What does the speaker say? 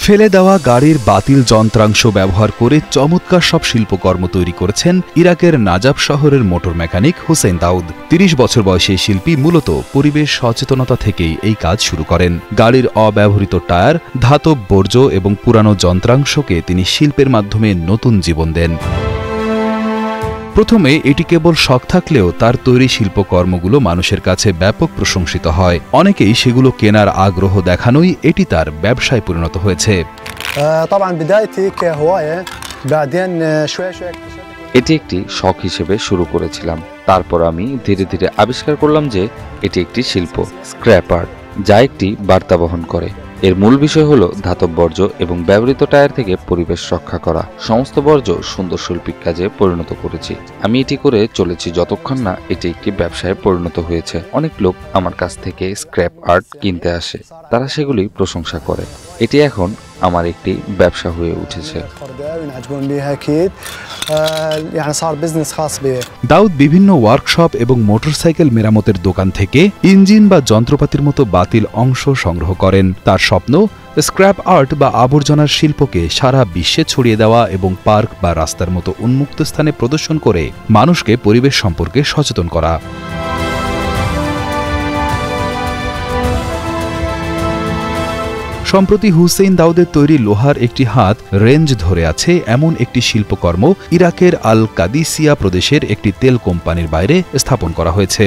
ফেলে দেওয়া গাড়ির বাতিল যন্ত্রাংশ ব্যবহার করে চমৎকার সব শিল্পকর্ম তৈরি করেছেন ইরাকের নাজাব শহরের মোটর মেকানিক হুসেইন দাউদ। ৩০ বছর বয়সী এই শিল্পী মূলত পরিবেশ সচেতনতা থেকেই এই কাজ শুরু করেন। গাড়ির অব্যবহৃত টায়ার, ধাতব বর্জ্য এবং পুরানো যন্ত্রাংশকে তিনি শিল্পের মাধ্যমে নতুন জীবন দেন। প্রথমে এটি কেবল শখ থাকলেও তার তৈরি শিল্পকর্মগুলো মানুষের কাছে ব্যাপক প্রশংসিত হয়। অনেকেই সেগুলো কেনার আগ্রহ দেখানোই এটি তার ব্যবসায় পরিণত হয়েছে। এটি একটি শখ হিসেবে শুরু করেছিলাম, তারপর আমি ধীরে ধীরে আবিষ্কার করলাম যে এটি একটি শিল্প, স্ক্র্যাপ আর্ট, যা একটি বার্তা বহন করে। এর মূল বিষয় হলো ধাতব বর্জ্য এবং ব্যবহৃত টায়ার থেকে পরিবেশ রক্ষা করা। সমস্ত বর্জ্য সুন্দর শৈল্পিক কাজে পরিণত করেছি। আমি এটি করে চলেছি যতক্ষণ না এটি একটি ব্যবসায় পরিণত হয়েছে। অনেক লোক আমার কাছ থেকে স্ক্র্যাপ আর্ট কিনতে আসে, তারা সেগুলি প্রশংসা করে। এটি এখন আমার একটি ব্যবসা হয়ে উঠেছে। দাউদ বিভিন্ন ওয়ার্কশপ এবং মোটরসাইকেল মেরামতের দোকান থেকে ইঞ্জিন বা যন্ত্রপাতির মতো বাতিল অংশ সংগ্রহ করেন। তার স্বপ্ন স্ক্র্যাপ আর্ট বা আবর্জনার শিল্পকে সারা বিশ্বে ছড়িয়ে দেওয়া এবং পার্ক বা রাস্তার মতো উন্মুক্ত স্থানে প্রদর্শন করে মানুষকে পরিবেশ সম্পর্কে সচেতন করা। সম্প্রতি হুসেইন দাউদের তৈরি লোহার একটি হাত রেঞ্জ ধরে আছে এমন একটি শিল্পকর্ম ইরাকের আল কাদিসিয়া প্রদেশের একটি তেল কোম্পানির বাইরে স্থাপন করা হয়েছে।